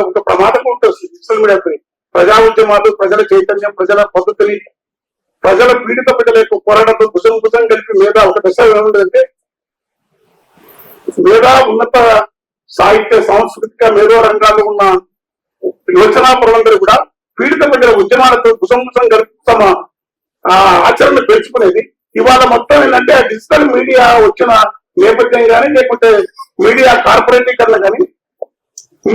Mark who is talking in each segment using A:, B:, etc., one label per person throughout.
A: ఒక ప్రమాదం ఉంటుంది సోషల్ మీడియాతో. ప్రజా ఉద్యమాలు, ప్రజల చైతన్యం, ప్రజల పద్ధతిని, ప్రజల పీడిత ప్రజల యొక్క పోరాటంతో భుజం కలిపి మీద ఒక దశ ఏముందంటే మేధా ఉన్నత సాహిత్య సాంస్కృతిక మేధో రంగాల్లో ఉన్న యోచనాపరులందరూ కూడా పీడిత ప్రజల ఉద్యమాలతో భుజం కలిపి తమ ఆచరణ పెంచుకునేది. ఇవాళ మొత్తం ఏంటంటే ఆ డిజిటల్ మీడియా వచ్చిన నేపథ్యం కానీ, లేకుంటే మీడియా కార్పొరేటీకరణ కానీ,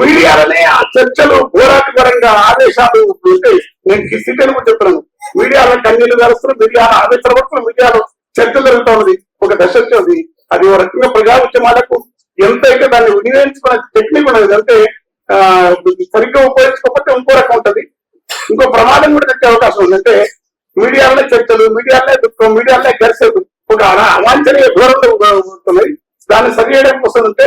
A: మీడియాలనే ఆ చర్చలు పోరాటపరంగా ఆదేశాలు ఉంటే నేను సిటీని కూడా చెప్తున్నాను. మీడియాలో కన్నీళ్లు కలుస్తున్నారు, మీడియాలో ఆదేశాలు పడుతున్నారు, మీడియాలో చర్చ జరుగుతూ ఉన్నది. ఒక దశ వచ్చేది అది ఒక రకంగా ప్రజా ఉద్యమాలకు ఎంతైతే దాన్ని వినియోగించుకునే టెక్నిక్ ఉన్నది అంటే సరిగ్గా ఉపయోగించుకోకపోతే ఇంకో రకం ఉంటది. ఇంకో ప్రమాదం కూడా తెచ్చే అవకాశం ఉంది. అంటే మీడియాలనే చర్చలు, మీడియాలనే దుఃఖం, మీడియాలనే గరిసేది ఒక అవాంఛనీయ ధోరణి ఉంటున్నాయి. దాన్ని సరిచేయడానికి వస్తుందంటే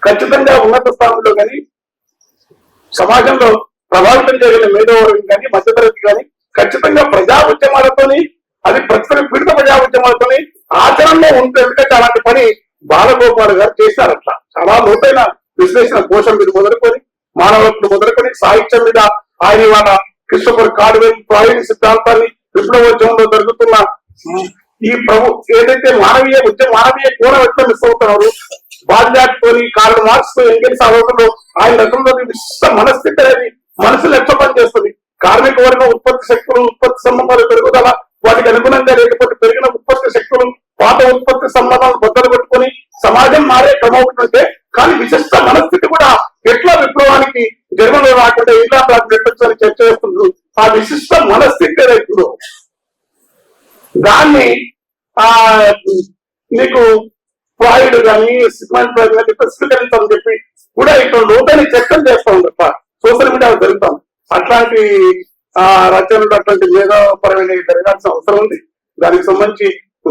A: ఖచ్చితంగా ఉన్నత స్థానంలో కానీ, సమాజంలో ప్రభావితం చేయగల మేధోవర్గం కానీ, మధ్యతరగతి కానీ ఖచ్చితంగా ప్రజా ఉద్యమాలతోని, అది ప్రతి పీడిత ప్రజా ఉద్యమాలతోని ఆచరణలో ఉంటుంది. ఎందుకంటే అలాంటి పని బాలగోపాల్ గారు చేశారు. అట్లా చాలా లోతైన విశ్లేషణ కోశం మీద మొదలుకొని, మానవ మొదలుకొని, సాహిత్యం మీద ఆయన ఇవాళ క్రిస్టోఫర్ కార్డ్వెల్ ప్రాయోగిక సిద్ధాంతాన్ని, విప్లవోద్యమంలో జరుగుతున్న ఈ ఏదైతే మానవీయ కోణం ఎట్లా మిస్ అవుతున్నారు, బాధ్యతతోని కార్ల్ మార్క్స్ తో ఎంగేజ్ ఆలోచనలో ఆయన రకంలో విశిష్ట మనస్థితి అనేది మనసులు ఎట్లా పనిచేస్తుంది. కార్మిక వర్గం ఉత్పత్తి శక్తులు, ఉత్పత్తి సంబంధాలు పెరుగుదల, వాటికి అనుగుణంగా లేకపోతే పెరిగిన ఉత్పత్తి శక్తులు పాత ఉత్పత్తి సంబంధాలను బద్దలు పెట్టుకుని సమాజం మారే క్రమం ఉంటే, కానీ విశిష్ట మనస్థితి కూడా ఎట్లా విప్లవానికి జన్మలో రాకుండా ఇలా పెట్టొచ్చని చర్చ చేస్తుంది. ఆ విశిష్ట మనస్థితి రైతులు దాన్ని నీకు ఫ్రాయిడ్ కానీ సిగ్మండ్ ఫ్రాయిడ్ కానీ స్వీకరించాలని చెప్పి కూడా ఇట్లా లోతైన చర్చలు చేస్తా ఉంది తప్ప సోషల్ మీడియాలో జరుగుతాం. అట్లాంటి రచనలు, అట్లాంటి మేధాపరమైన జరగాల్సిన అవసరం ఉంది. దానికి సంబంధించి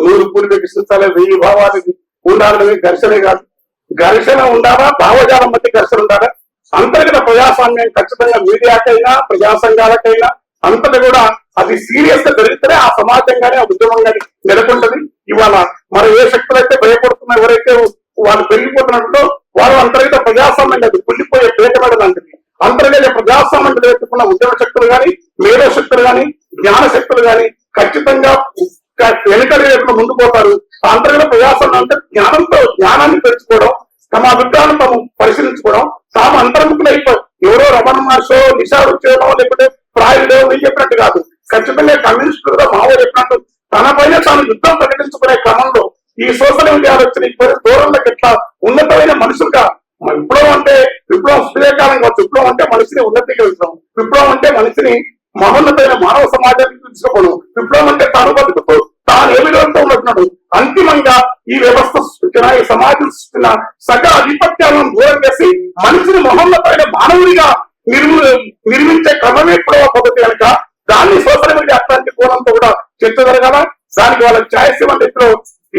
A: 100 పూర్వీక కృష్ణాలే 1000 భావాలకి ఉండాలని ఘర్షణే కాదు, ఘర్షణ ఉండాలా, భావజాలం మధ్య ఘర్షణ ఉండాలా. అంతర్గత ప్రజాస్వామ్యం ఖచ్చితంగా మీడియాకైనా, ప్రజా సంఘాలకైనా అంతటా కూడా అది సీరియస్ గా జరిగితేనే ఆ సమాజం కానీ, ఆ ఉద్యమం కానీ నెలకొంటది. ఇవాళ మరి ఏ శక్తులైతే భయపడుతున్నా, ఎవరైతే వాళ్ళు పెరిగిపోతున్నట్టు వారు అంతర్గత ప్రజాస్వామ్యం కాదు, కుళ్ళిపోయే పేటమేడ లాంటిది. అంతర్గత ప్రజాస్వామ్యం పెట్టుకున్న ఉద్యమ శక్తులు కానీ, మేధో శక్తులు కానీ, జ్ఞాన శక్తులు కానీ ఖచ్చితంగా వెనుకడి ముందు పోతారు. అంతర్గత ప్రజాస్వామ్యం అంటే జ్ఞానాన్ని పెంచుకోవడం, తమ అభిప్రాయాలను తాము పరిశీలించుకోవడం, తాము అంతర్ముఖులైపోయి ఎవరో రమణ మహర్షో, నిషాడు చేయడం, లేకపోతే ఫ్రాయిడ్ చెప్పినట్టు కాదు. ఖచ్చితంగా కమ్యూనిస్టులుగా మావో చెప్పినట్టు తన పైన తాను యుద్ధం ప్రకటించుకునే క్రమంలో ఈ సోషల్ మీడియాలో వచ్చిన దూరంలోకి ఎట్లా ఉన్నతమైన మనుషులుగా, విప్లవం అంటే విప్లవం సుదీర్ఘకాలం కావచ్చు, విప్లవం అంటే మనిషిని ఉన్నతిగా విప్లవం, విప్లవం అంటే మనిషిని మహోన్నతమైన మానవ సమాజానికి తీసుకోవడం, విప్లవం అంటే తాను బతుకుతూ తాను ఏ విధంగా ఉన్నట్టున్నాడు. అంతిమంగా ఈ వ్యవస్థ సృష్టించిన, ఈ సమాజం సృష్టించిన సకల ఆధిపత్యాలను దూరం చేసి మనిషిని మహోన్నతమైన మానవుడిగా నిర్మించే క్రమమే విప్లవ పద్ధతి కనుక దాన్ని సోషల్ మీడియా అట్లాంటి కోణంతో కూడా చర్చ జరగాల. దానికి వాళ్ళకి ఛాయిస్ ఇవ్వండి. ఇప్పుడు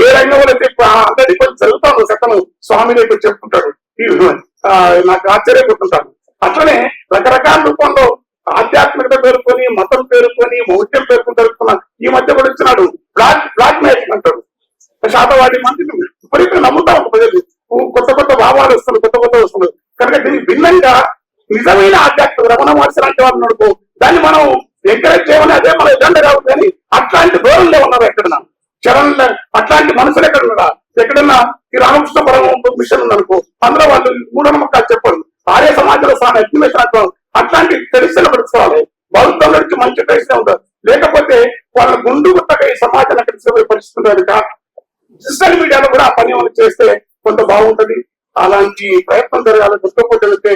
A: ఏ రంగంలో అయితే అందరి కొంచెం చదువుతాను సకలం స్వామి రేపు చెప్పుకుంటాడు, నాకు ఆశ్చర్యపోతుంటాను. అట్లనే రకరకాల రూపంలో ఆధ్యాత్మికత పేరుకొని, మతం పేరుకొని, మౌఢ్యం పేరుకొని జరుగుతున్న ఈ మధ్య కూడా ఇచ్చినాడు బ్లాక్ మ్యాజిక్ అంటాడు. శాతవాడి మంది విపరీతంగా నమ్ముతా ఒక ప్రజలు కొత్త భావాలు వస్తున్నాయి, కొత్త వస్తున్నాయి కనుక దీనికి భిన్నంగా నిజమైన ఆధ్యాత్మిక రమణ మహర్షి లాంటి వాళ్ళు నడుకో దాన్ని మనం ఎంకరేజ్ చేయమని అదే మన ఎజెండా కాదు. కానీ అట్లాంటి దూరంలో ఉన్నారు ఎక్కడన్నా చరణ్, అట్లాంటి మనుషులు ఎక్కడ ఉన్నారా? ఎక్కడన్నా ఈ రామకృష్ణ పరమ మిషన్ ఉందనుకో, అందులో వాళ్ళు మూఢనమ్మకాలు చెప్పరు. ఆర్య సమాజంలో ఎస్టిమేషన్ అట్లాంటి తెలిసిన పడుకోవాలి. బౌద్ధం నుంచి మంచి తెలిసిన ఉంటారు. లేకపోతే వాళ్ళ గుండు గుట్టగా ఈ సమాజాన్ని అక్కడ పరిస్థితులు కనుక డిజిటల్ మీడియాలో కూడా ఆ పని చేస్తే కొంత బాగుంటది. అలాంటి ప్రయత్నం జరగాలి. గుర్తుపోతే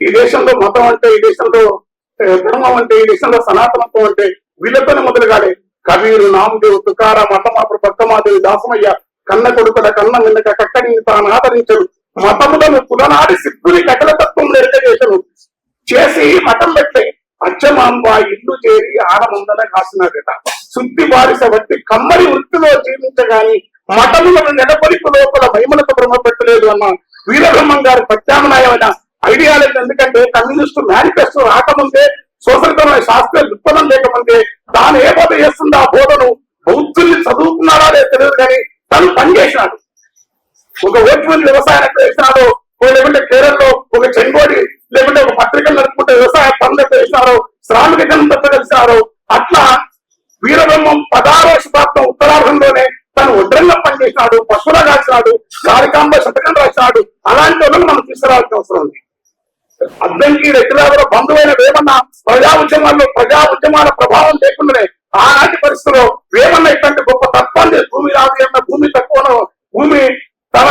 A: ఈ దేశంలో మతం అంటే, ఈ దేశంలో ధర్మం అంటే, ఈ దేశంలో సనాతనత్వం అంటే వీళ్ళతోనే మొదలు కాలే. కబీరు, నామదేవు, తుకారా, మతమాపుడు, పక్కమాదేవి, దాసమయ్య, కన్న కొడుకుల కన్న నిన్నక కక్కడిని తాను ఆదరించరు. మతములను పులనాడి సిద్ధుని కకలతత్వం ఎరగజేసను చేసి మతం పెట్టే అచ్చమాంబ ఇల్లు చేరి ఆడమందన కాసినాడట. శుద్ధి బారిస బట్టి కమ్మరి వృత్తిలో జీవించగాని మతములను నెలకొలిపు లోపల మహిమలకు భ్రమ పెట్టలేదు అన్న వీరబ్రహ్మం గారి ప్రత్యామ్నాయమైన ఐడియాలజీ. ఎందుకంటే కమ్యూనిస్టు మేనిఫెస్టో రాకముందే, సోషలిజం శాస్త్రీయ దృక్పథం లేకముందే తాను ఏ బోధ చేస్తుందో ఆ బోధను బౌద్ధుల్ని చదువుకున్నాడా లేదు తెలియదు కానీ తను పనిచేసినాడు. ఒక ఓట్మన్ వ్యవసాయం ఎక్కడ చేసినాడో లేకుంటే కేరళలో ఒక చెంగోడి లేకుంటే ఒక పత్రికలు నడుపుకుంటే వ్యవసాయ పనులు చేసినారు, శ్రామిక జనంతో కలిసినారు. అట్లా వీరబ్రహ్మం 16వ శతాబ్దం ఉత్తరార్ధంలోనే తను ఉద్రంగా పనిచేసినాడు, పశువుల రాసినాడు, కాళికాంబ శతకం రాసినాడు. అలాంటి వాళ్ళని మనం తీసుకురావాల్సిన అవసరం ఉంది. అద్దంకి రెడ్డిరావుల బంధువైన వేమన్న ప్రజా ఉద్యమాల ప్రభావం లేకుండానే ఆనాటి పరిస్థితుల్లో వేమన్న ఇట్లాంటి గొప్ప తత్వాన్ని భూమి రాదు అన్న భూమి తక్కువను భూమి తన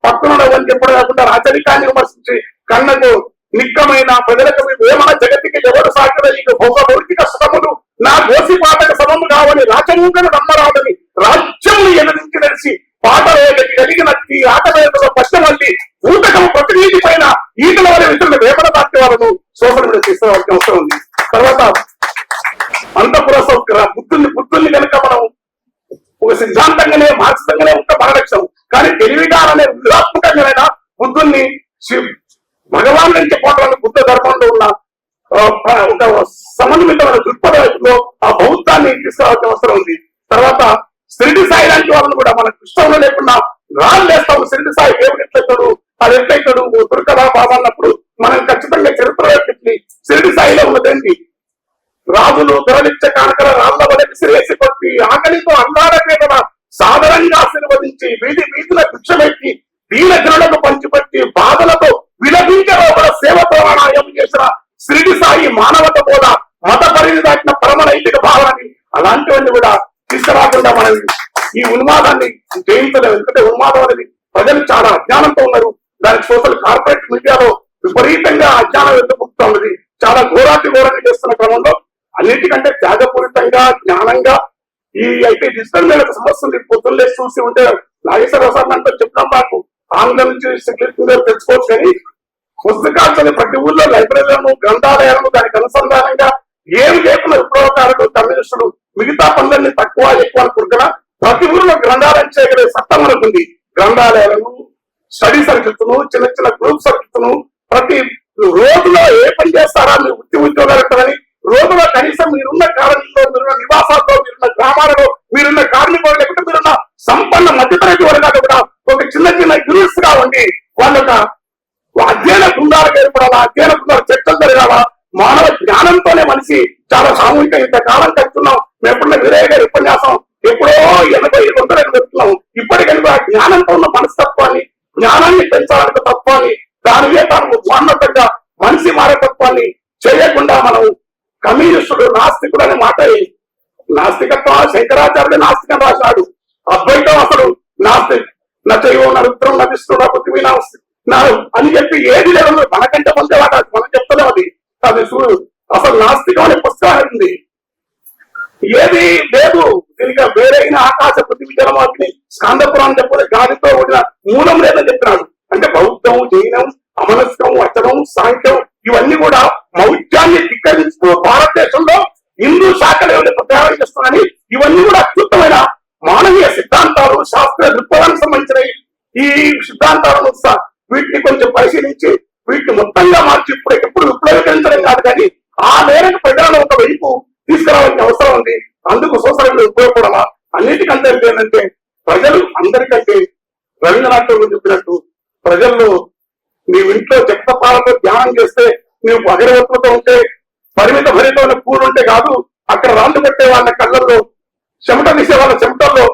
A: పక్కన అని చెప్పడం కాకుండా రాచరికాన్ని విమర్శించి కన్నకు నిక్కమైన ప్రజలకు వేమన జగతికి ఎవరు సాగర ఈ భౌతిక శ్రమలు నా గోసి పాటక సమము కావని రాచమూకను నమ్మరాదని రాజ్యం ఎదిరించి తెలిసి పాట కలిగిన ఈ ఆట వేదలో పశ్చిమల్లి ఊటకం ప్రతినిధి పైన ఈటల వారి విషయంలో వేమన పార్టీ వాళ్ళను సోషల్ మీడియా తీసుకోవాల్సిన అవసరం ఉంది. తర్వాత అంతఃపుర బుద్ధుల్ని కనుక మనం ఒక సిద్ధాంతంగానే మార్చితంగానే ఉంటే పరలక్ష్యం. కానీ తెలివిగా అనే విధాత్మకంగానైనా బుద్ధుల్ని భగవాన్ నుంచి పోవడానికి బుద్ధ ధర్మంలో ఉన్న ఒక సమన్వితమైన దృక్పథంలో ఆ బౌద్ధాన్ని తీసుకురావాల్సిన అవసరం ఉంది. తర్వాత శిరిడి సాయి లాంటి వాళ్ళని కూడా మన కృష్ణంలో లేకుండా రాళ్ళు వేస్తాము. శిరిడి సాయి దేవుడు ఎట్లయితాడు, అది ఎట్లయితాడు దుర్గదా బాబా అన్నప్పుడు మనం ఖచ్చితంగా చరిత్ర శిరిడి సాయిలో ఉన్నదేంటి, రాజులు ధరలిచ్చే కానకల రాళ్ల వల్ల విసిరేసి కొట్టి ఆకలితో అల్లాడకే కదా సాధారణంగా ఆశీర్వదించి వీధుల భిక్షమెట్టి దీన జనులకు పంచిపెట్టి బాధలతో విలపించే సేవతో నాయం చేసిన శిరిడి సాయి మానవత బోధ మత పరిధి దాటిన పరమ నైతిక భావనని అలాంటివన్నీ కూడా తీసుకురాకుండా మనం ఈ ఉన్మాదాన్ని జయించలేము. ఎందుకంటే ఉన్మాదం అనేది ప్రజలు చాలా అజ్ఞానంతో ఉన్నారు. దానికి సోషల్ కార్పొరేట్ మీడియాలో విపరీతంగా అజ్ఞానం ఎత్తుపుకుతా ఉన్నది. చాలా ఘోరాన్ని చేస్తున్న క్రమంలో అన్నిటికంటే త్యాగపూరితంగా జ్ఞానంగా ఈ అయితే డిజిటల్ మీద సమస్య ఉంది. పొద్దున్నే చూసి ఉంటే నాగేశ్వరరావు సార్ అంటే చెప్తాం, మాకు ఆంగ్లం నుంచి తెలుసుకోవచ్చు. కానీ పుస్తకాలు ప్రతి ఊళ్ళో లైబ్రరీలను గ్రంథాలయాలను దానికి అనుసంధానంగా ఏమి లేకుండా విప్లవకారులు కమ్యూనిస్టులు మిగతా పనులన్నీ తక్కువ ఎక్కువ అనుకుంటున్నా ప్రతి ఊరిలో గ్రంథాలయం చేయగలిగే సత్తం అనుకుంది. గ్రంథాలయాలను స్టడీ సర్కిల్స్ను చిన్న చిన్న గ్రూప్ సర్కిల్స్ను ప్రతి రోజులో ఏ పని చేస్తారా మీరు ఉద్యోగాలు ఎట్టాలని రోజులో కనీసం మీరున్న కాలనీలో మీరున్న నివాసాల్లో మీరున్న గ్రామాలలో మీరున్న కార్మికులు లేకుంటే మీరున్న సంపన్న మధ్యతరగతి వర్గాలు కూడా ఒక చిన్న చిన్న యూనిట్స్ గా ఉండి వాళ్ళ అధ్యయన బృందాలకు ఏర్పడాలా, అధ్యయన బృందాలు చర్చలు జరగాలా. మానవ జ్ఞానంతోనే మనిషి చాలా సామూహిక ఇంతకాలం కలుస్తున్నాం. మేము ఎప్పుడన్నా వీరయ్య గారి ఉపన్యాసం ఎప్పుడో 80-100 పెడుతున్నాం. ఇప్పటికైనా జ్ఞానంతో ఉన్న మనస్తత్వాన్ని జ్ఞానాన్ని పెంచాలనే తత్వాన్ని దాని మీద ఉన్నతంగా మనిషి మారే తత్వాన్ని చేయకుండా మనం కమ్యూనిస్టుడు నాస్తికుడు అనే మాట నాస్తికత్వం శంకరాచార్యుడు నాస్తికం రాశాడు. అద్వైతం అసలు నాస్తి నచయో నరుత్రం నటిస్తున్నా పృథివీ అని చెప్పి ఏది లేదు మనకంటే పొందే వాట మనం చెప్తలేం. అది అసలు నాస్తికం అనే పుస్తకం ఉంది. ఏది లేదు దీనిగా వేరైన ఆకాశ పృథివీ జలమాగ్ని స్కందపురం చెప్పే గాలితో కూడిన మూలం లేదని చెప్పినాడు. అంటే బౌద్ధం, జైనం, అమనస్కం, వచనం, సాంఖ్యం ఇవన్నీ కూడా మౌఢ్యాన్ని ధిక్కరిస్తూ భారతదేశంలో హిందూ శాఖలు ఏమైనా ప్రచారం చేస్తున్నారని ఇవన్నీ కూడా అద్భుతమైన మానవీయ సిద్ధాంతాలు, శాస్త్రీయ దృక్పథానికి సంబంధించిన ఈ సిద్ధాంతాలను వీటిని కొంచెం పరిశీలించి వీటిని మొత్తంగా మార్చి ఎప్పుడు విప్లవీకరించడం కాదు కానీ ఆ మేరకు ప్రజలను ఒక వైపు తీసుకురావాల్సిన అవసరం ఉంది. అందుకు సోషల్ మీడియా ఉపయోగపడాలా. అన్నిటికంటే ఏంటంటే ప్రజలు అందరికంటే రవీంద్రనాథ్ చెప్పినట్టు ప్రజల్లో నీవు ఇంట్లో చెత్త పాలతో ధ్యానం చేస్తే నీవు అగరవత్తులతో ఉంటే పరిమిత భరితమైన పూలు ఉంటే కాదు, అక్కడ రాళ్ళు పెట్టే వాళ్ళ కళ్ళల్లో చెమట తీసే వాళ్ళ చెమటల్లో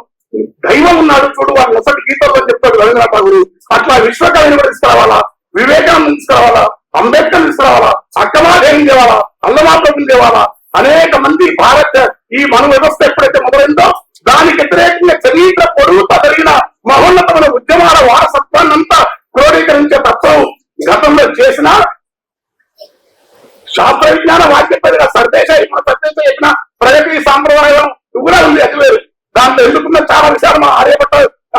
A: దైవం ఉన్నాడు చూడు వాళ్ళ నొసటి గీతల్లో చెప్తాడు రవీంద్రనాథ్ ఠాగూర్. అట్లా విశ్వకవిని కూడా తీసుకురావాలా, వివేకానంద తీసుకురావాలా, అంబేద్కర్ తీసుకురావాలా, అక్కమాదేవిని తేవాలా, అల్లమాతోని తేవాలా. అనేక మంది భారత ఈ మన వ్యవస్థ ఎప్పుడైతే మొదలైందో దానికి వ్యతిరేకంగా చరిత్ర పొడుగుతా జరిగిన మహోన్నతమైన ఉద్యమాల వారసత్వాన్ని అంతా క్రోడీకరించే తత్వం గతంలో చేసిన శాస్త్ర విజ్ఞాన వాక్యపదిగా సర్దేశ చెప్పిన ప్రగతి సాంప్రదాయం కూడా ఉంది. అది వేరు. దాంట్లో ఎందుకున్న చాలా విషయాలు మనం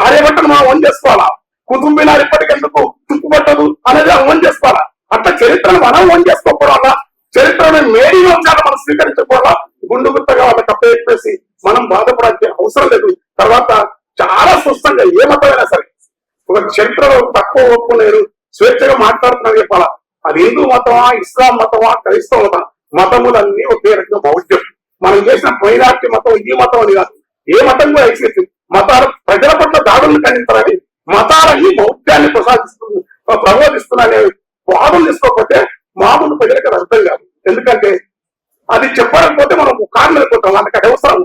A: ఆర్యభట్టను మనం ఓన్ చేసుకోవాలా. కుటుంబినారు ఇప్పటికెందుకు చుట్టుపట్టదు అనేది ఓన్ చేసుకోవాలా. అట్లా చరిత్రను మనం ఓన్ చేసుకోకపోవాలా, చరిత్రను మేడీలో ఉంచాలి మనం స్వీకరించకపోవాలా. గుండు గుర్తగా వాళ్ళకి అప్పచెప్పేసి మనం బాధపడాల్సిన అవసరం లేదు. తర్వాత చాలా స్పష్టంగా ఏ మతమైనా సరే ఒక చరిత్రలో తక్కువ ఒప్పుకోలేరు, స్వేచ్ఛగా మాట్లాడుతున్నారు చెప్పాలా. అది హిందూ మతమా, ఇస్లాం మతమా, క్రైస్తవ మతం, మతములన్నీ ఒకే రకంగా మౌఢ్యం. మనం చేసిన మైనార్టీ మతం ఈ మతం అని కాదు, ఏ మతం కూడా ఐక్యత. మతాలు ప్రజల పట్ల దాడులను ఖండించాలని మతాలన్నీ మౌఢ్యాన్ని ప్రసాదిస్తుంది ప్రబోధిస్తున్నా వాదం తీసుకోకపోతే మామూలు ప్రజలకు అది అర్థం కాదు. ఎందుకంటే అది చెప్పకపోతే మనం కారణం అయిపోతాం. అందుకని అవసరం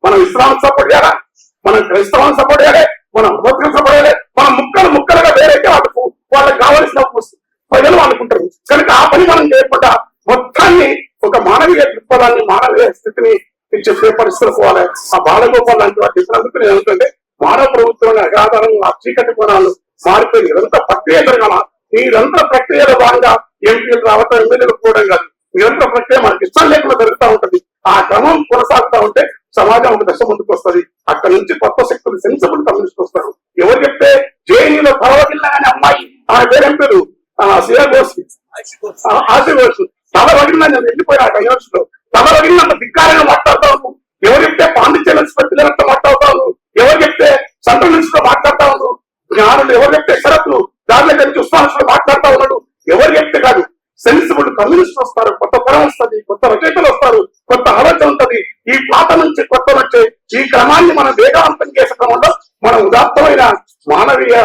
A: మనం ఇస్లాం సపోర్ట్ చేయాలా, మనం క్రైస్తవాన్ని సపోర్ట్ చేయాలి, మనం ముస్లిం సపోర్ట్ చేయాలి. మనం ముక్కలుగా వేరైతే వాళ్ళకి కావాల్సిన ప్రజలు అనుకుంటారు. కనుక ఆ పని మనం చేయకుండా మొత్తాన్ని ఒక మానవీయ దృక్పథాన్ని, మానవీయ స్థితిని చెప్పే పరిస్థితులు పోవాలి. ఆ బాలగోపాల్ లాంటి వాటి ఇచ్చినందుకు నేను ఏమిటంటే మానవ ప్రభుత్వం అగాధారం ఆ చీకటి కోణాలు మారిపోయి నిరంతర ప్రక్రియ జరగాల. ఈ నిరంతర ప్రక్రియలో భాగంగా ఎంపీలు రావటం, ఎమ్మెల్యేలు పోవడం కాదు. నిరంతర ప్రక్రియ మనకి ఇష్టం లేకుండా జరుగుతూ ఉంటది. ఆ క్రమం కొనసాగుతూ ఉంటే సమాజం ఒక దశ ముందుకు వస్తుంది. అక్కడ నుంచి కొత్త శక్తులు సెన్సిబుల్ కమ్యూనిస్ట్ వస్తారు. ఎవరు చెప్తే జేఎన్యూలో పర్వగిల్లా అనే అమ్మాయి ఆమె పేరేం పేరు ఆశీర్వసు తల వగిలిన నేను వెళ్ళిపోయినా యూనివర్సిటీలో తల వగిలినంత ధిక్కారంగా మాట్లాడతాను. ఎవరు చెప్తే పాండిత్య పిల్లలతో మాట్లాడతాను, ఎవరు చెప్తే సెంట్రల్ యూనివర్సిటీలో మాట్లాడతా ఉన్నాడు జ్ఞానులు, ఎవరు చెప్తే షరతులు దాంట్లో కలిసి ఉస్మానిస్టులు మాట్లాడుతూ ఉన్నాడు. ఎవరు చెప్తే కాదు సెన్సిబుల్ కమ్యూనిస్ట్ వస్తారు, కొత్త తరం వస్తుంది, కొత్త రచయితలు వస్తారు, కొత్త ఆలోచన ఉంటది. ఈ పాత నుంచి కొత్త వచ్చే ఈ క్రమాన్ని మనం వేగవంతం చేసే క్రమంలో మనం ఉదాత్తమైన మానవీయ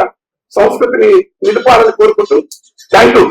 A: సంస్కృతిని నిలుపాలని కోరుకుంటూ థ్యాంక్ యూ.